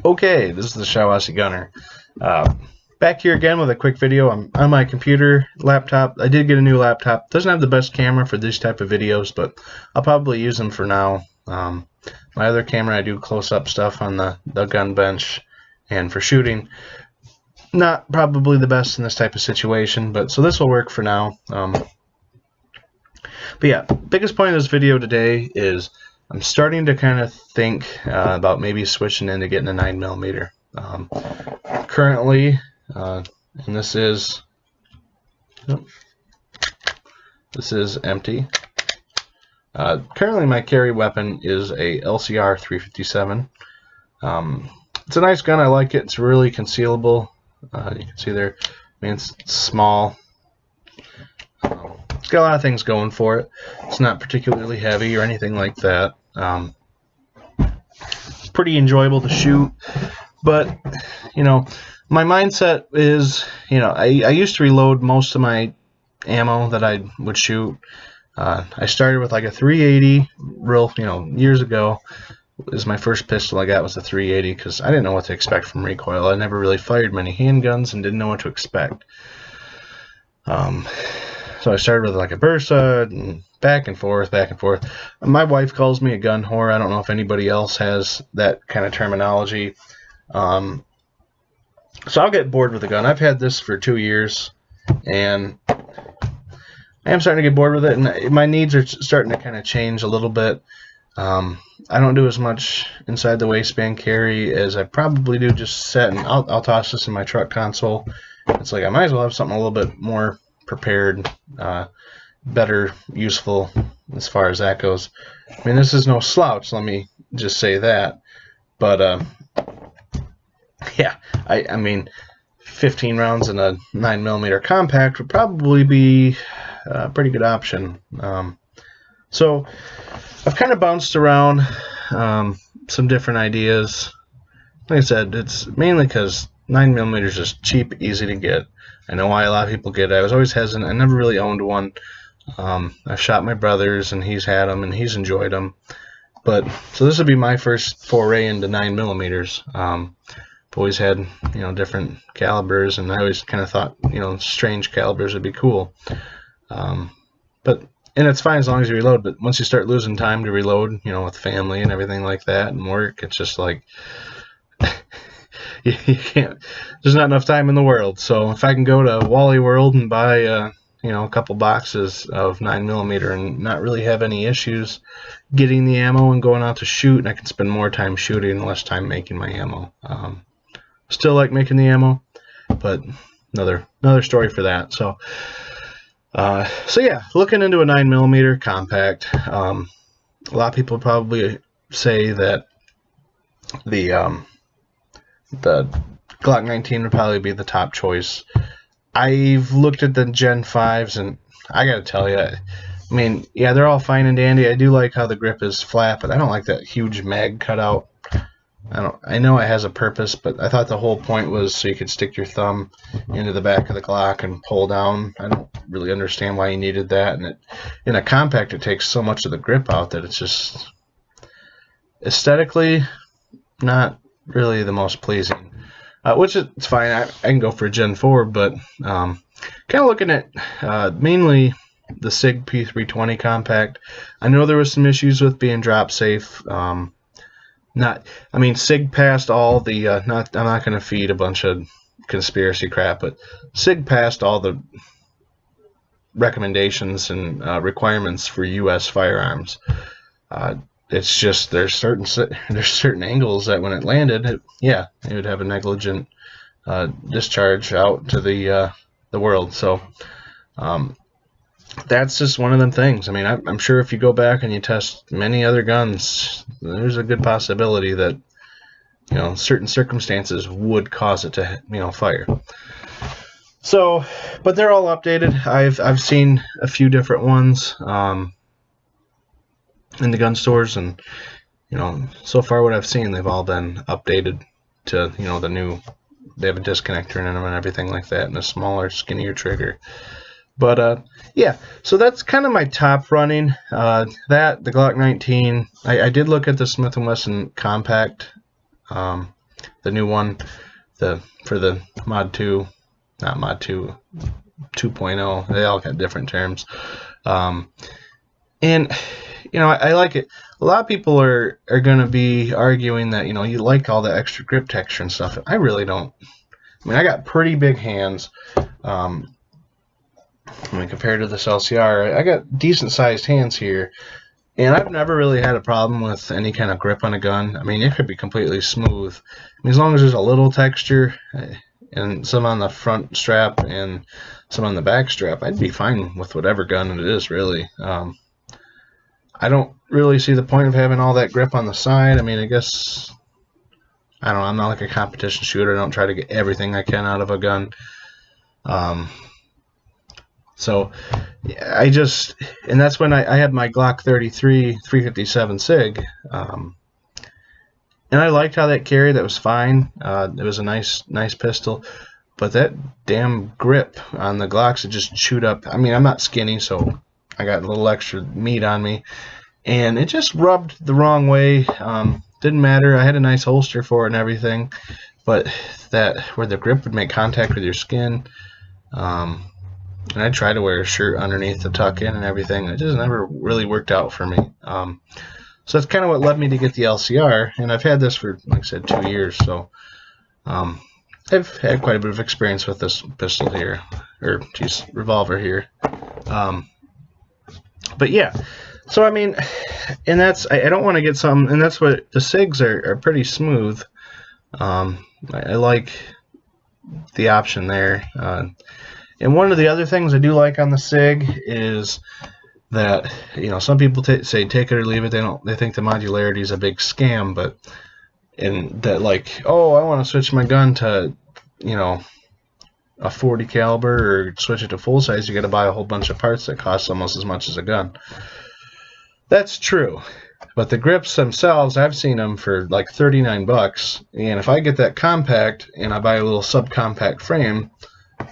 Okay, this is the Shawasi Gunner. Back here again with a quick video. I'm on my computer laptop. I did get a new laptop. Doesn't have the best camera for these type of videos, but I'll probably use them for now. My other camera, I do close-up stuff on the gun bench and for shooting. Not probably the best in this type of situation, but so this will work for now. But yeah, biggest point of this video today is I'm starting to kind of think about maybe switching into getting a 9mm. Currently, and this is empty. Currently, my carry weapon is a LCR 357. It's a nice gun. I like it. It's really concealable. You can see there. I mean, it's small. It's got a lot of things going for it. It's not particularly heavy or anything like that. It's pretty enjoyable to shoot, but you know, my mindset is, you know, I used to reload most of my ammo that I would shoot. I started with like a 380, years ago. Is my first pistol I got was a 380 because I didn't know what to expect from recoil. I never really fired many handguns and didn't know what to expect. So I started with like a Bursa and back and forth, back and forth. My wife calls me a gun whore. I don't know if anybody else has that kind of terminology. So I'll get bored with the gun. I've had this for 2 years, and I am starting to get bored with it, and my needs are starting to kind of change a little bit. I don't do as much inside the waistband carry as I probably do just set, and I'll toss this in my truck console. It's like I might as well have something a little bit more prepared, better, useful as far as that goes. I mean, this is no slouch, let me just say that. But yeah, I mean, 15 rounds in a 9mm compact would probably be a pretty good option. So I've kind of bounced around some different ideas. Like I said, it's mainly because 9mm is just cheap, easy to get. I know why a lot of people get it. I was always hesitant. I never really owned one. I've shot my brothers, and he's had them, and he's enjoyed them. But so this would be my first foray into 9mm. I've always had, different calibers, and I always kind of thought, strange calibers would be cool. And it's fine as long as you reload. But once you start losing time to reload, with family and everything like that and work, it's just like you can't. There's not enough time in the world. So if I can go to Wally World and buy a couple boxes of 9mm and not really have any issues getting the ammo and going out to shoot, and I can spend more time shooting and less time making my ammo. Still like making the ammo, but another story for that. So yeah, looking into a 9mm compact. A lot of people probably say that the Glock 19 would probably be the top choice. I've looked at the Gen 5s, and I gotta tell you, I mean, yeah, they're all fine and dandy. I do like how the grip is flat, but I don't like that huge mag cutout. I know it has a purpose, but I thought the whole point was so you could stick your thumb into the back of the Glock and pull down. I don't really understand why you needed that. And in a compact, it takes so much of the grip out that it's just aesthetically not really the most pleasing. Which is fine. I can go for a Gen 4, but kind of looking at mainly the SIG P320 compact. I know there was some issues with being drop safe. SIG passed all the, I'm not going to feed a bunch of conspiracy crap, but SIG passed all the recommendations and requirements for U.S. firearms. It's just there's certain angles that when it landed, it would have a negligent discharge out to the world. So that's just one of them things. I mean, I'm sure if you go back and you test many other guns, there's a good possibility that certain circumstances would cause it to fire. So, but they're all updated. I've seen a few different ones in the gun stores, and so far what I've seen, they've all been updated to the new. They have a disconnector in them and everything like that, and a smaller, skinnier trigger. But yeah, so that's kind of my top running. The Glock 19. I did look at the Smith & Wesson compact. new one, for the Mod 2, not Mod 2, 2.0. They all got different terms. And you know, I like it. A lot of people are going to be arguing that, you know, you like all the extra grip texture and stuff. I really don't. I mean, I got pretty big hands. I mean, compared to this LCR, I got decent sized hands here. And I've never really had a problem with any kind of grip on a gun. I mean, it could be completely smooth. I mean, as long as there's a little texture and some on the front strap and some on the back strap, I'd be fine with whatever gun it is, really. I don't really see the point of having all that grip on the side. I mean, I guess, I don't know, I'm not like a competition shooter. I don't try to get everything I can out of a gun. So I just, and that's when I had my Glock 33 357 SIG, and I liked how that carried. That was fine. It was a nice pistol, but that damn grip on the Glocks, it just chewed up. I mean, I'm not skinny, so I got a little extra meat on me, and it just rubbed the wrong way. Didn't matter. I had a nice holster for it and everything, but that where the grip would make contact with your skin, and I tried to wear a shirt underneath to tuck in and everything. It just never really worked out for me. So that's kind of what led me to get the LCR, and I've had this for, like I said, 2 years. So I've had quite a bit of experience with this pistol here, or geez, revolver here. But yeah, so I mean, and that's, I don't want to get some, and that's what the SIGs are pretty smooth. I like the option there. And one of the other things I do like on the SIG is that, you know, some people say take it or leave it. They think the modularity is a big scam, but in that, like, oh, I want to switch my gun to, you know, a 40 caliber or switch it to full size, you got to buy a whole bunch of parts that cost almost as much as a gun. That's true, but the grips themselves, I've seen them for like 39 bucks, and if I get that compact and I buy a little subcompact frame,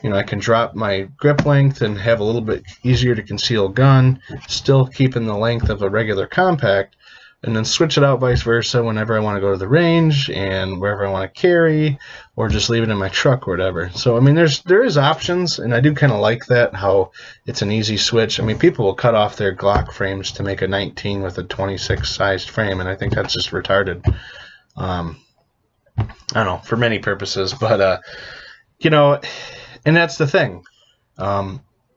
you know, I can drop my grip length and have a little bit easier to conceal gun, still keeping the length of a regular compact, and then switch it out vice versa whenever I want to go to the range and wherever I want to carry, or just leave it in my truck or whatever. So I mean, there is options, and I do kind of like that, how it's an easy switch. I mean, people will cut off their Glock frames to make a 19 with a 26 sized frame, and I think that's just retarded. I don't know, for many purposes, but you know, and that's the thing.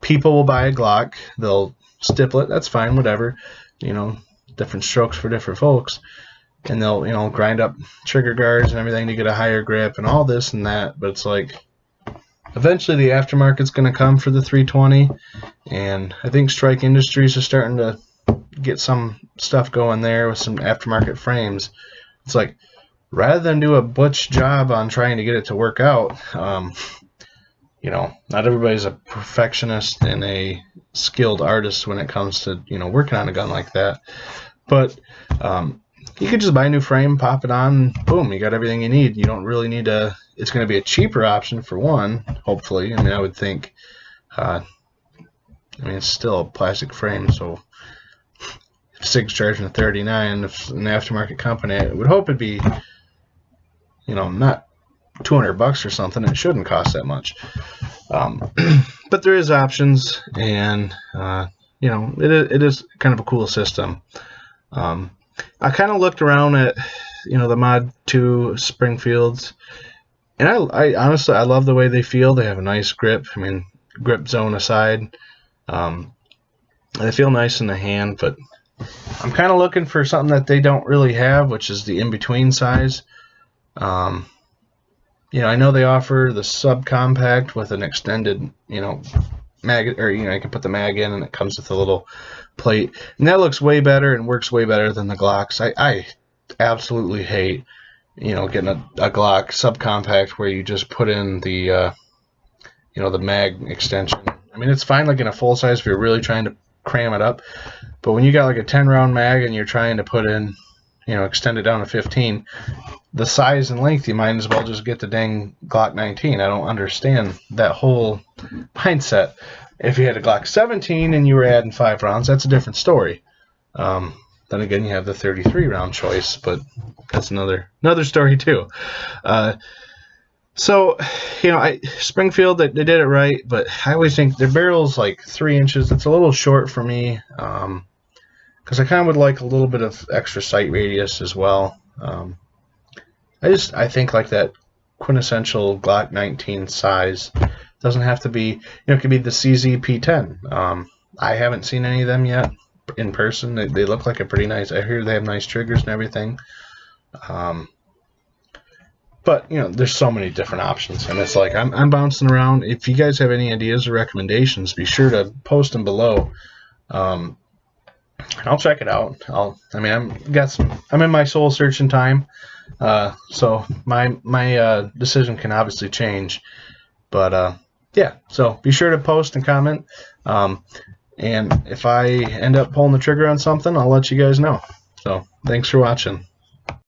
People will buy a Glock, they'll stipple it, that's fine, whatever, you know, different strokes for different folks, and they'll, you know, grind up trigger guards and everything to get a higher grip and all this and that, but it's like, eventually the aftermarket's going to come for the 320, and I think Strike Industries is starting to get some stuff going there with some aftermarket frames. It's like, rather than do a butch job on trying to get it to work out, you know, not everybody's a perfectionist and a skilled artist when it comes to, you know, working on a gun like that. But you could just buy a new frame, pop it on, boom, you got everything you need. You don't really need to, it's going to be a cheaper option for one, hopefully. I mean, I would think, I mean, it's still a plastic frame, so if SIG's charging $39, if an aftermarket company, I would hope it'd be, you know, not $200 or something. It shouldn't cost that much. But there is options, and you know, it is kind of a cool system. I kind of looked around at, you know, the Mod 2 Springfields, and I honestly, I love the way they feel. They have a nice grip. I mean, grip zone aside, they feel nice in the hand, but I'm kind of looking for something that they don't really have, which is the in-between size. You know, I know they offer the subcompact with an extended, you know, mag, or, you know, you can put the mag in and it comes with a little plate, and that looks way better and works way better than the Glocks. I absolutely hate, you know, getting a Glock subcompact where you just put in the, you know, the mag extension. I mean, it's fine like in a full size if you're really trying to cram it up, but when you got like a 10 round mag and you're trying to put in, you know, extend it down to 15, the size and length, you might as well just get the dang Glock 19. I don't understand that whole mindset. If you had a Glock 17 and you were adding 5 rounds, that's a different story. Then again, you have the 33 round choice, but that's another story too. So, you know, Springfield, they did it right, but I always think their barrel's like 3 inches. It's a little short for me, because I kind of would like a little bit of extra sight radius as well. I think like that quintessential Glock 19 size doesn't have to be, you know, it could be the CZ P10. I haven't seen any of them yet in person. They look like a pretty nice, I hear they have nice triggers and everything. But, you know, there's so many different options, and it's like I'm bouncing around. If you guys have any ideas or recommendations, be sure to post them below. I'll check it out. I'm in my soul searching time, so my decision can obviously change. But yeah, so be sure to post and comment. And if I end up pulling the trigger on something, I'll let you guys know. So thanks for watching.